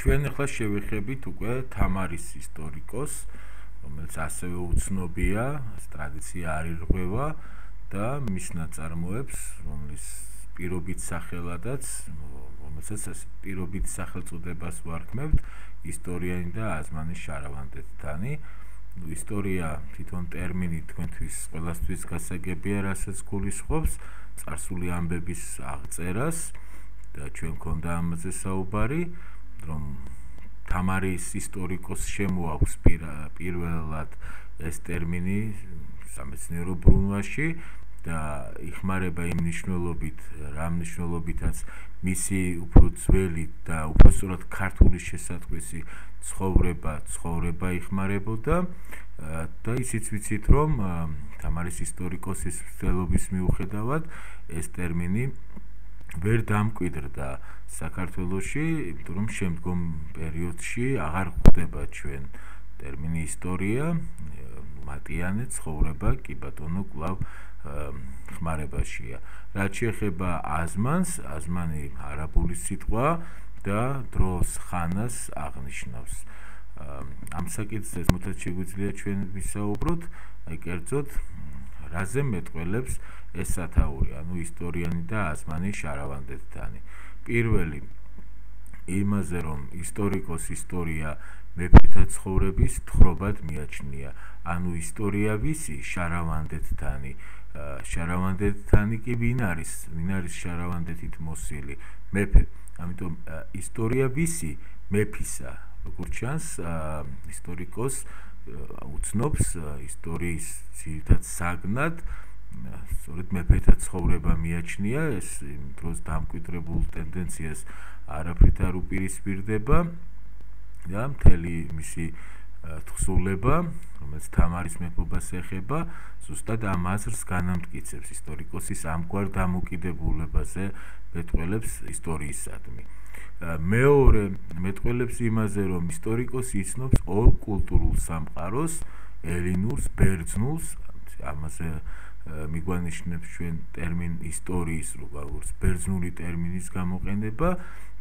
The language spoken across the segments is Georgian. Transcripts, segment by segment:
ჩვენ ახლა შევეხებით უკვე თამარის ისტორიკოს, რომელიც ასევე უცნობია, ტრადიცია არ ირღვევა და მის ნაწარმოებს, რომლის პირობით სახელადაც, რომელსაც პირობით სახელწოდებას ვარქმევთ, ისტორიანი და აზმანის შარავანდეთთანი. ისტორია თვითონ ტერმინი თქვენთვის ყველასთვის გასაგებია, რასაც გულისხმობს, წარსული ამბების აღწერას და ჩვენ გქონდა ამაზე საუბარი, რომ თამარის ისტორიკოს შემოაქვს პირველად ეს ტერმინი სამეცნიერო ბრუნვაში და იხმარება იმ მნიშვნელობით, რა მნიშვნელობითაც მისი უფრო ძველი და უпроსტად ქართული შესატყვისი ცხოვრება იხმარებოდა და ისიც ვიცით, რომ თამარის ისტორიკოსის მცდელობის მიუხედავად ეს ტერმინი ვერ დამკვიდრდა საქართველოში, იმიტომ რომ შემდგომ პერიოდში აღარ გვხვდება ჩვენ ტერმინი ისტორია, მატიანე ცხოვრება კი ბატონო კვლავ ხმარებაშია. რაც შეეხება აზმანს, აზმანი არაბული სიტყვა და დროს ხანას აღნიშნავს. ამ საკითხზე მოთაც შეგვიძლია ჩვენ ვისაუბროთ, კერძოდ რაზე მეტყველებს ეს სათაური, ანუ ისტორიანი და აზმანის შარავანდეთთანი. პირველი იმაზე, რომ ისტორიკოს ისტორია მეფეთა ცხოვრების თხრობად მიაჩნია, ანუ ისტორია ვისი? შარავანდეთთანი. შარავანდეთთანი კი ვინ არის შარავანდეთით მოსილი? მეფე. ამიტომ ისტორია ვისი? მეფისა. როგორც ჩანს, ისტორიკოს უცნობს ისტორიის ძირითად საგნად, სწორედ მეფეთა ცხოვრება მიაჩნია, ეს იმ დროს დამკვიდრებულ ტენდენციას არაფრით არ უპირისპირდება და მთელი მისი თხზულება, რომელიც თამარის მეფობას ეხება, ზუსტად ამ აზრს განამტკიცებს, ისტორიკოსის ამგვარ დამოკიდებულებაზე მეტყველებს ისტორიისადმი. მეორე მეტყველებს იმაზე, რომ ისტორიკოსი იცნობს ორ კულტურულ სამყაროს, ელინურს, ბერძნულს, ამაზე მიგვანიშნებს ჩვენ ტერმინ ისტორიის, როგორც ბერძნული ტერმინის გამოყენება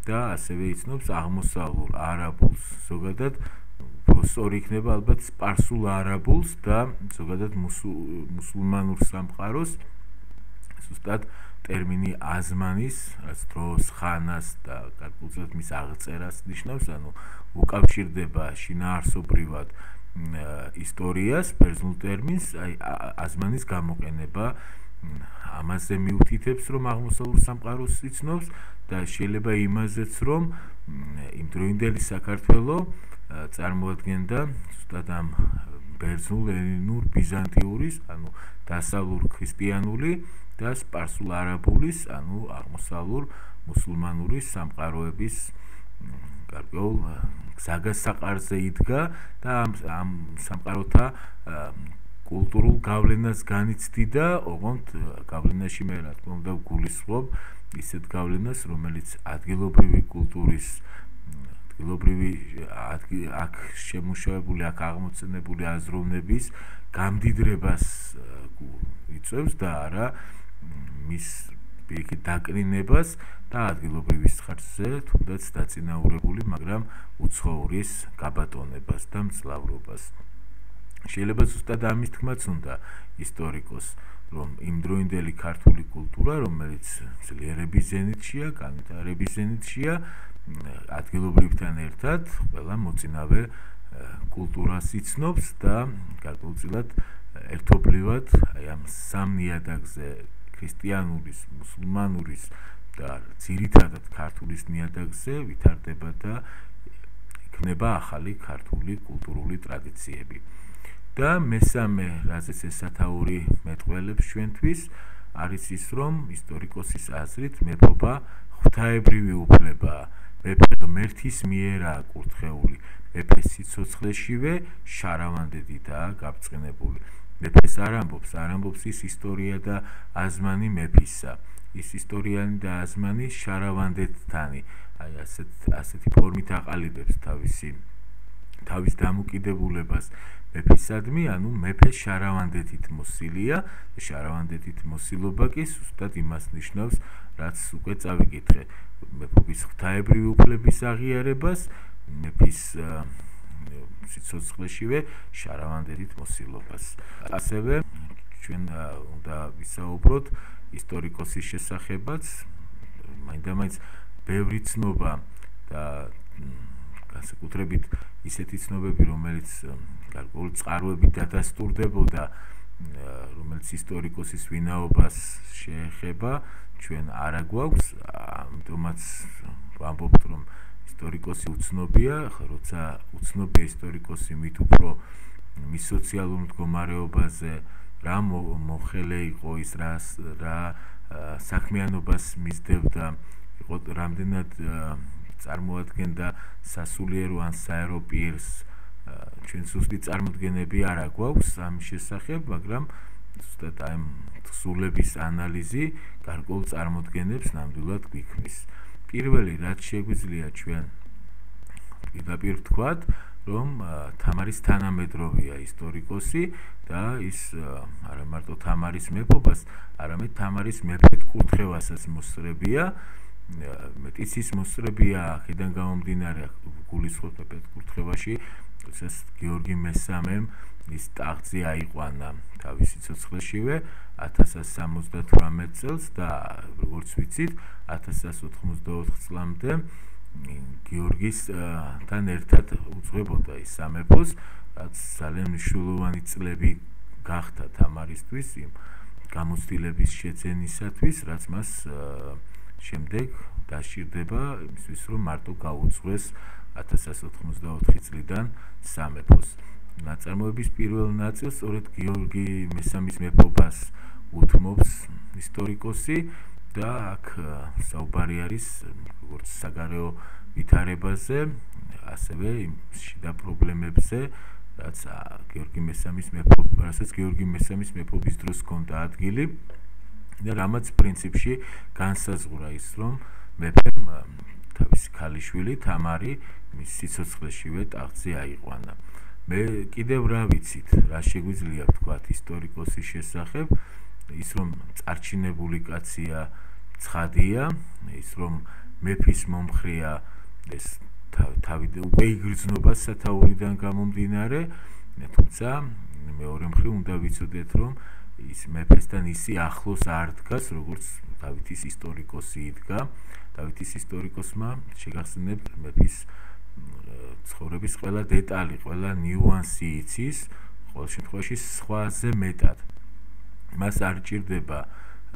და ასევე იცნობს აღმოსავლურ არაბულს, ზოგადად უფრო სწორი იქნება ალბათ სპარსულ არაბულს და ზოგადად მუსულმანურ სამყაროს, ზუსტად ტერმინი აზმანის, რაც დროს ხანას და გარკვეულწილად მის აღწერას ნიშნავს, ანუ უკავშირდება შინაარსობრივად ისტორიას, ბერძნულ ტერმინს, აზმანის გამოყენება ამაზე მიუთითებს, რომ აღმოსავლურ სამყაროს იცნობს და შეიძლება იმაზეც, რომ იმდროინდელი საქართველო წარმოადგენდა ზუსტად ამ ბერძნულ, ელინურ, ბიზანტიურის, ანუ დასავლურ ქრისტიანული და სპარსულ არაბულის, ანუ აღმოსავლურ მუსულმანური სამყაროების გარკვეულ გზაგასაყარზე იდგა და ამ სამყაროთა კულტურულ გავლენას განიცდიდა, ოღონდ გავლენაში მე რა თქმა უნდა ვგულისხმობ ისეთ გავლენას, რომელიც ადგილობრივი კულტურის აქ შემუშავებული, აქ აღმოცენებული აზროვნების გამდიდრებას იწვევს და არა მის პირიქით დაკნინებას და ადგილობრივის ხარჯზე თუნდაც დაწინაურებული, მაგრამ უცხოურის გაბატონებას და მძლავრობას. შეიძლება ზუსტად ამის თქმაც უნდა ისტორიკოს, რომ იმდროინდელი ქართული კულტურა, რომელიც ძლიერების ზენიტშია, განვითარების ზენიტშია, ადგილობრივთან ერთად ყველა მოწინავე კულტურას იცნობს და გარკვეულწილად ერთობლივად ამ სამ ნიადაგზე, ქრისტიანურის, მუსულმანურის და ძირითადად ქართულის ნიადაგზე ვითარდება და იქნება ახალი ქართული კულტურული ტრადიციები. და მესამე, რაზეც ეს სათაური მეტყველებს ჩვენთვის, არის ის, რომ ისტორიკოსის აზრით მეფობა ღვთაებრივი უფლებაა, მეფე ღმერთის მიერაა კურთხეული, მეფე სიცოცხლეშივე შარავანდეთითაა გაბწყინებული. მეფეს არ ამბობს ის ისტორია და აზმანი მეფისა, ის ისტორიანი და აზმანი შარავანდეთთანი, აი ასეთი ფორმით აყალიბებს თავის დამოკიდებულებას მეფისადმი, ანუ მეფე შარავანდეთით მოსილია, შარავანდეთით მოსილობა კი ზუსტად იმას ნიშნავს, რაც უკვე წავიკითხე, მეფობის ღვთაებრივი უფლების აღიარებას მეფის სიცოცხლეშივე შარავანდედით მოსილობას. ასევე ჩვენ უნდა ვისაუბროთ ისტორიკოსის შესახებაც, მაინდამაინც ბევრი ცნობა და განსაკუთრებით ისეთი ცნობები, რომელიც გარკვეული წყაროებით დადასტურდებოდა, რომელიც ისტორიკოსის ვინაობას შეეხება, ჩვენ არა გვაქვს, ამიტომაც ვამბობთ, რომ ისტორიკოსი უცნობია, როცა უცნობია ისტორიკოსი, მით უფრო მის სოციალურ მდგომარეობაზე, რა მოხელე იყო ის, რა საქმიანობას მისდევდა, იყო რამდენად წარმოადგენდა სასულიერო ან საერო პირს, ჩვენ ზუსტი წარმოდგენები არ გვაქვს ამის შესახებ, მაგრამ ზუსტად აი თხზულების ანალიზი გარკვეულ წარმოდგენებს ნამდვილად გვიქმნის. პირველი, რაც შეგვიძლია ჩვენ პირდაპირ ვთქვათ, რომ თამარის თანამედროვეა ისტორიკოსი და ის არა მარტო თამარის მეფობას, არამედ თამარის მეფედ კურთხევასაც მოსწრებია. მეტიც ის მოსწრებია აქედან გამომდინარე გულისხმობ მეფედ კურთხევაში, როდესაც გიორგი მესამემ ის ტახტზე აიყვანა თავის სიცოცხლეშივე 1178 წელს და როგორც ვიცით 1184 წლამდე გიორგისთან ერთად უძღვებოდა ის სამეფოს, რაც ძალიან მნიშვნელოვანი წლები გახდა თამარისთვის იმ გამოცდილების შეძენისათვის, რაც მას შემდეგ დასჭირდება იმისთვის, რომ მარტო გაუძღვეს 1184 წლიდან სამეფოს. ნაწარმოების პირველ ნაწილს სწორედ გიორგი მესამის მეფობას უთმობს ისტორიკოსი და აქ საუბარი არის როგორც საგარეო ვითარებაზე, ასევე იმ შიდა პრობლემებზე, რასაც გიორგი მესამის მეფობის დროს ჰქონდა ადგილი და რამაც პრინციპში განსაზღვრა ის, რომ მეფემ თავისი ქალიშვილი თამარი მის სიცოცხლეშივე ტახტზე აიყვანა. მე კიდევ რა ვიცით, რა შეგვიძლია ვთქვათ ისტორიკოსის შესახებ, ის რომ წარჩინებული კაცია ცხადია, ის რომ მეფის მომხრეა, ეს თავი უკვე იგრძნობა სათაურიდან გამომდინარე, თუმცა მეორე მხრივ უნდა ვიცოდეთ, რომ ის მეფესთან ისე ახლოს არ დგას, როგორც დავითის ისტორიკოსი იდგა. დავითის ისტორიკოსმა შეგახსენებთ მეფის ცხოვრების ყველა დეტალი, ყველა ნიუანსი იცის, ყოველ შემთხვევაში სხვაზე მეტად. მას არ ჭირდება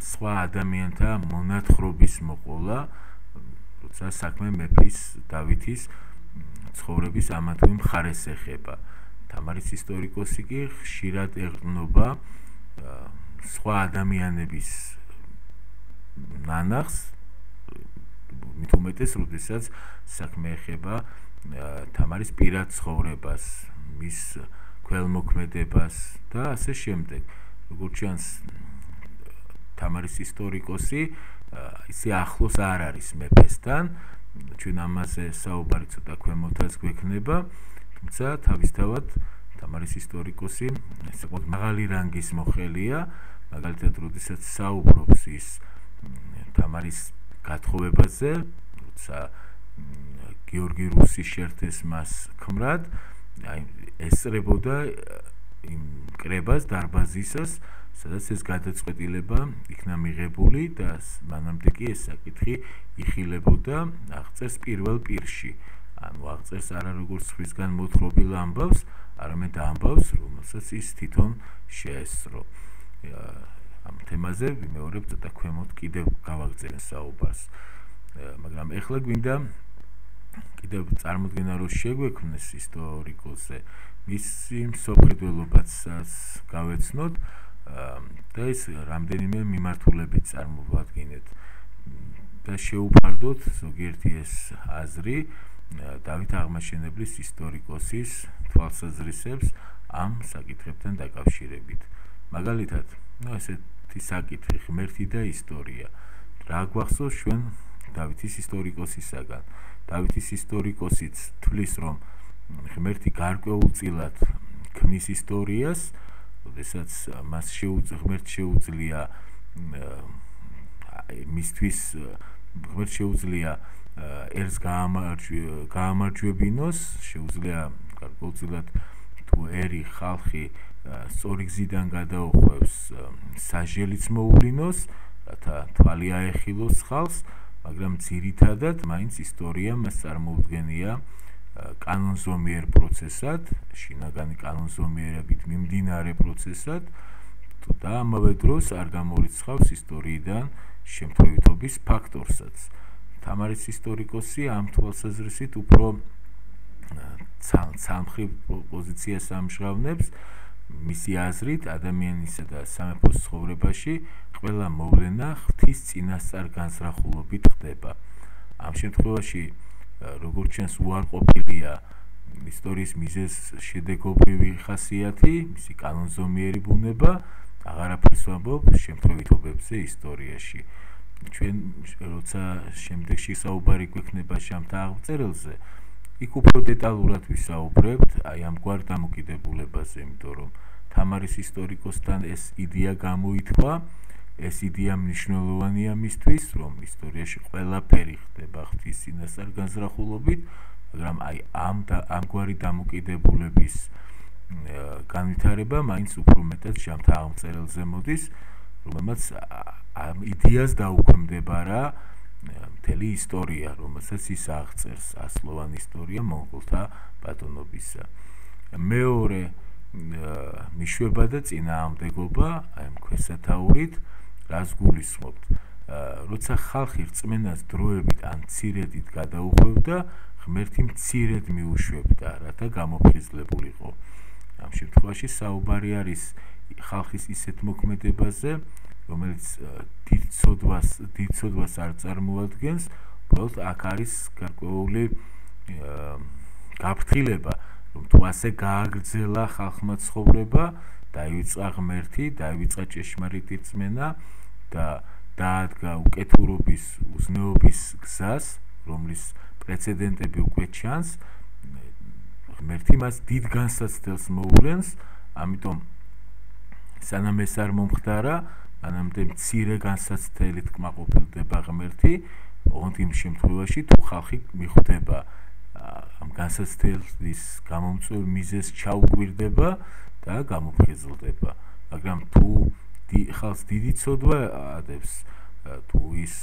სხვა ადამიანთა მონათხრობის მოყოლა, როცა საქმე მეფის დავითის ცხოვრების ამა თუ იმ მხარეს ეხება. თამარის ისტორიკოსი კი ხშირად ეყრდნობა სხვა ადამიანების ნანახს, მით უმეტეს, როდესაც საქმე ეხება თამარის პირად ცხოვრებას, მის ქველმოქმედებას და ასე შემდეგ. როგორც ჩანს, თამარის ისტორიკოსი ისე ახლოს არ არის მეფესთან, ჩვენ ამაზე საუბარი ცოტა ქვემოთაც გვექნება, თუმცა თავისთავად თამარის ისტორიკოსი საკმაოდ მაღალი რანგის მოხელეა, მაგალითად, როდესაც საუბრობს ის თამარის გათხოვებაზე, როცა გიორგი რუსი შერთეს მას ქმრად, ესწრებოდა იმ კრებას დარბაზისას, სადაც ეს გადაწყვეტილება იქნა მიღებული და მანამდე კი ეს საკითხი იხილებოდა აღწერს პირველ პირში. ანუ აღწერს არა როგორც სხვისგან მოთხრობილ ამბავს, არამედ ამბავს, რომელსაც ის თვითონ შეესწრო. ამ თემაზე ვიმეორებ ცოტა ქვემოთ კიდევ გავაგრძელებ საუბარს. მაგრამ ეხლა გვინდა კიდევ წარმოდგენა რო შეგვექმნეს ისტორიკოსზე, მისი მსოფლმხედველობასაც გავეცნოთ და ეს რამდენიმე მიმართულებით წარმოვადგინეთ და შეუპარდოთ ზოგიერთი ეს აზრი დავით აღმაშენებლის ისტორიკოსის თვალსაზრისებს ამ საკითხებთან დაკავშირებით. მაგალითად, ესეთი საკითხი ღმერთი და ისტორია. რა გვახსოვს ჩვენ დავითის ისტორიკოსისაგან? დავითის ისტორიკოსიც თვლის, რომ ღმერთი გარკვეულწილად ქმნის ისტორიას, როდესაც მას ღმერთს შეუძლია მისთვის ღმერთს შეუძლია ერს გაამარჯვებინოს, შეუძლია გარკვეულწილად თუ ერი ხალხი სწორი გზიდან გადაუხვევს, სასჯელიც მოუვლინოს, რათა თვალი აეხილოს ხალხს, მაგრამ ძირითადად მაინც ისტორია მას წარმოუდგენია კანონზომიერ პროცესად, შინაგანი კანონზომიერებით მიმდინარე პროცესად და ამავე დროს არ გამორიცხავს ისტორიიდან შემთხვევითობის ფაქტორსაც. თამარის ისტორიკოსი ამ თვალსაზრისით უფრო ცალმხრივ პოზიციას ამჟღავნებს, მისი აზრით ადამიანისა და სამეფოს ცხოვრებაში ყველა მოვლენა ღვთის წინასწარ განზრახულობით ხდება. ამ შემთხვევაში როგორც ჩანს უარყოფილია ისტორიის მიზეზ შედეგობრივი ხასიათი, მისი კანონზომიერი ბუნება, აღარაფერს ვამბობ შემთხვევითობებზე ისტორიაში. ჩვენ როცა შემდეგში საუბარი გვექნება ჟამთა აღწერილზე, იქ უფრო დეტალურად ვისაუბრებთ აი ამგვარ დამოკიდებულებაზე, იმიტომ რომ თამარის ისტორიკოსთან ეს იდეა გამოითქვა, ეს იდეა მნიშვნელოვანია მისთვის, რომ ისტორიაში ყველაფერი ხდება ღვთის წინასწარ განზრახულობით, მაგრამ აი ამგვარი დამოკიდებულების განვითარება მაინც უფრო მეტად ჟამთა აღწერილზე მოდის, რომელმაც ამ იდეას დაუქვემდებარა მთელი ისტორია, რომელსაც ის აღწერს, ასლოვანი ისტორია მონღოლთა ბატონობისა. მეორე მიშვება და წინააღმდეგობა აი ამ ქვესათაურით, რას გულისხმობთ? როცა ხალხი რწმენას დროებით ან მცირედით გადაუხვევდა, ღმერთი მცირედ მიუშვებდა, რათა გამოფხიზლებულიყო. ამ შემთხვევაში საუბარი არის ხალხის ისეთ მოქმედებაზე, რომელიც დიდ ცოდვას არ წარმოადგენს, უბრალოდ აქ არის გარკვეული გაფრთხილება, რომ თუ ასე გააგრძელა ხალხმა ცხოვრება, დაივიწყა ღმერთი, დაივიწყა ჭეშმარიტი რწმენა და დაადგა უკეთურობის, უზნეობის გზას, რომლის პრეცედენტები უკვე ჩანს, ღმერთი მას დიდ განსაცდელს მოუვლენს, ამიტომ სანამ ეს არ მომხდარა, მანამდე მცირე განსაცდელით კმაყოფილდება ღმერთი, ოღონდ იმ შემთხვევაში თუ ხალხი მიხვდება ამ განსაცდელის გამომწვევ მიზეზს ჩაუკვირდება და გამოფხიზლდება. მაგრამ თუ ხალხს დიდი ცოდვა ადებს, თუ ის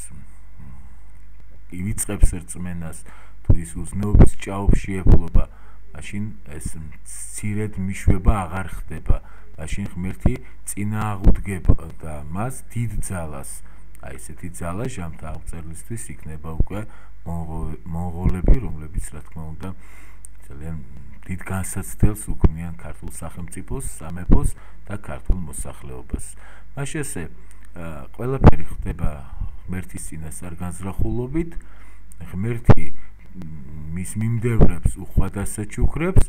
ივიწყებს რწმენას, თუ ის უზნეობის ჭაობში ეფლობა, მაშინ ეს მცირედ მიშვება აღარ ხდება. მაშინ ღმერთი წინააღმდეგება და მას დიდ ძალას, აი ესეთი ძალა ჟამთა აღწერილისთვის იქნება უკვე მონღოლები, რომლებიც რა თქმა უნდა ძალიან დიდ განსაცდელს უქმნიან ქართულ სახელმწიფოს, სამეფოს და ქართულ მოსახლეობას. მაშინ ყველაფერი ხდება ღმერთის წინასწარ განზრახულობით, ღმერთი მის მიმდევრებს უხვად ასაჩუქრებს,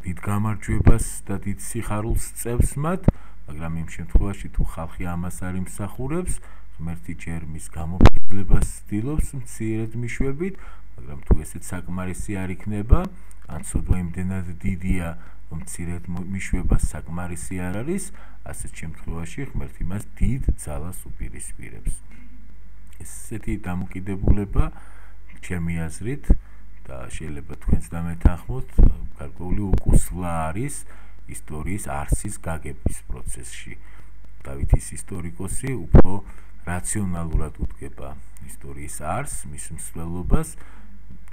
დიდ გამარჯვებას და დიდ სიხარულს წევს მათ, მაგრამ იმ შემთხვევაში თუ ხალხი ამას არ იმსახურებს, ღმერთი ჯერ მის გამოფხიზლებას ცდილობს მცირედ მიშვებით, მაგრამ თუ ესეც საკმარისი არ იქნება, ან ცოდვა იმდენად დიდია, რომ მცირედ მიშვება საკმარისი არ არის, ასეთ შემთხვევაში ღმერთი მას დიდ ძალას უპირისპირებს. ესეთი დამოკიდებულება ჩემი აზრით და შეიძლება თქვენც დამეთანხმოთ, გარკვეული უკუსვლა არის ისტორიის არსის გაგების პროცესში. დავითის ისტორიკოსი უფრო რაციონალურად უდგება ისტორიის არსს, მის მსვლელობას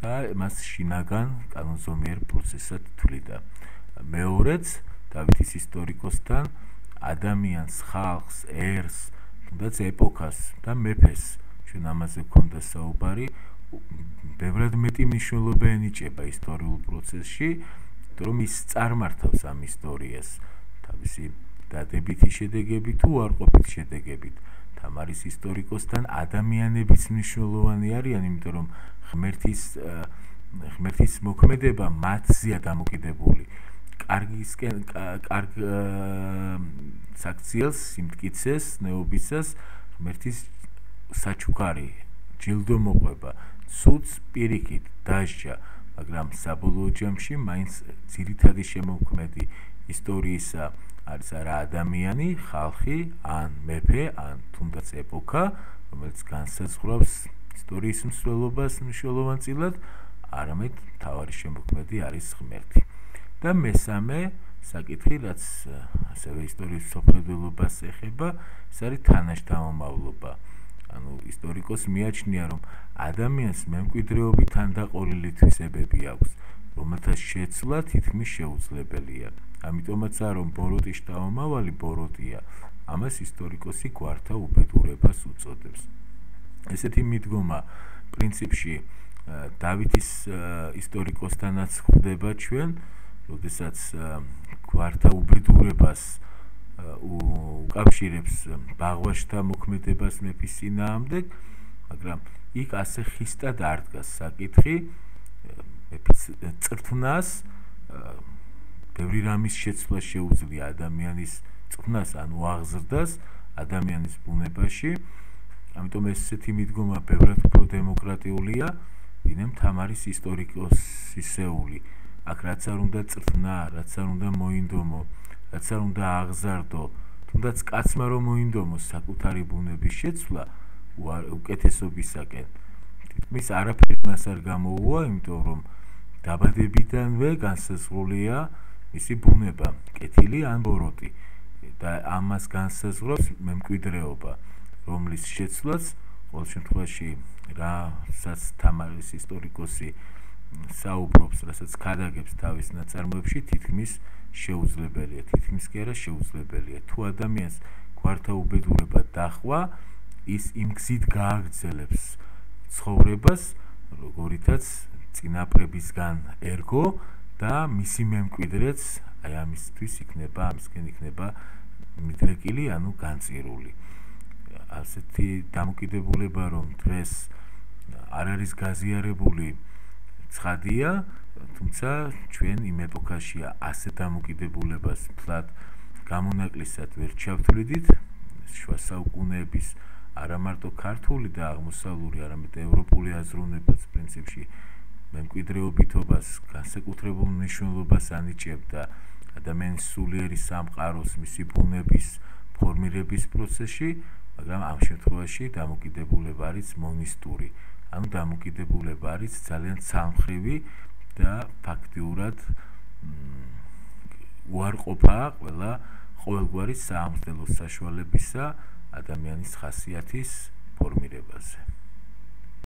და მას შინაგან კანონზომიერ პროცესად თვლიდა. მეორეც დავითის ისტორიკოსთან ადამიანს, ხალხს, ერს, თუნდაც ეპოქას და მეფეს ჩვენ ამაზე გვქონდა საუბარი, ბევრად მეტი მნიშვნელობა ენიჭება ისტორიულ პროცესში, რომ ის წარმართავს ამ ისტორიას თავისი დადებითი შედეგებით თუ უარყოფით შედეგებით. თამარის ისტორიკოსთან ადამიანებიც მნიშვნელოვანი არიან, იმიტომ რომ ღმერთის მოქმედება მათზეა დამოკიდებული. კარგ საქციელს, სიმტკიცეს, ნეობისას ღმერთის საჩუქარი, ჯილდო მოყვება, ცუდს პირიქით დასჯა, მაგრამ საბოლოო ჯამში მაინც ძირითადი შემოქმედი ისტორიისა არის არა ადამიანი, ხალხი, ან მეფე, ან თუნდაც ეპოქა, რომელიც განსაზღვრავს ისტორიის მსვლელობას მნიშვნელოვანწილად, არამედ მთავარი შემოქმედი არის ღმერთი. და მესამე საკითხი, რაც ასევე ისტორიის მსოფლმხედველობას ეხება, ეს არის თანაშთამომავლობა. ანუ ისტორიკოსს მიაჩნია, რომ ადამიანს მემკვიდრეობით თანდაყოლილი თვისებები აქვს, რომელთა შეცვლა თითქმის შეუძლებელია. ამიტომაცაა, რომ ბოროტის შთამომავალი ბოროტია, ამას ისტორიკოსი გვართა უბედურებას უწოდებს. ესეთი მიდგომა პრინციპში დავითის ისტორიკოსთანაც ხვდება ჩვენ, როდესაც გვართა უბედურებას უკავშირებს ბაღვაშთა მოქმედებას მეფის წინააღმდეგ, მაგრამ იქ ასე ხისტად არ დგას საკითხი მეფის წრთნას, ბევრი რამის შეცვლა შეუძლია ადამიანის წრთნას, ანუ აღზრდას ადამიანის ბუნებაში. ამიტომ ესეთი მიდგომა ბევრად უფრო დემოკრატიულია, ვინმე თამარის ისტორიკოსისეული. აქ რაც არ უნდა წრთნა, რაც არ უნდა მოინდომო, რაც არ უნდა აღზარდო, თუნდაც კაცმა რომ მოინდომოს საკუთარი ბუნების შეცვლა უკეთესობისაკენ, თითქმის არაფერი მას არ გამოუვა, იმიტომ რომ დაბადებიდანვე განსაზღვრულია მისი ბუნება, კეთილი ან ბოროტი და ამას განსაზღვრავს მემკვიდრეობა, რომლის შეცვლაც ყოველ შემთხვევაში რასაც თამარის ისტორიკოსი საუბრობს, რასაც ქადაგებს თავის ნაწარმოებში, თითქმის შეუძლებელია, თითქმის კი არა შეუძლებელია. თუ ადამიანს გვართა უბედურება დაჰყვა, ის იმ გზით გააგრძელებს ცხოვრებას, როგორითაც წინაპრებისგან ერგო და მისი მემკვიდრეც აი ამისთვის იქნება, ამისკენ იქნება მიდრეკილი, ანუ განწირული. ასეთი დამოკიდებულება, რომ დღეს არ არის გაზიარებული, ცხადია, თუმცა ჩვენ იმ ეპოქაშია ასე დამოკიდებულებას მთლად გამონაკლისად ვერ ჩავთვლიდით. შუა საუკუნეების არა მარტო ქართული და აღმოსავლური, არამედ ევროპული აზროვნებაც პრინციპში მემკვიდრეობითობას განსაკუთრებულ მნიშვნელობას ანიჭებდა ადამიანის სულიერი სამყაროს, მისი ბუნების ფორმირების პროცესში, მაგრამ ამ შემთხვევაში დამოკიდებულება არის მონისტური. ანუ დამოკიდებულება არის ძალიან ცალმხრივი და ფაქტიურად უარყოფა ყოველგვარი საამსtelოს საშუალებისა ადამიანის ხასიათის ფორმირებაზე.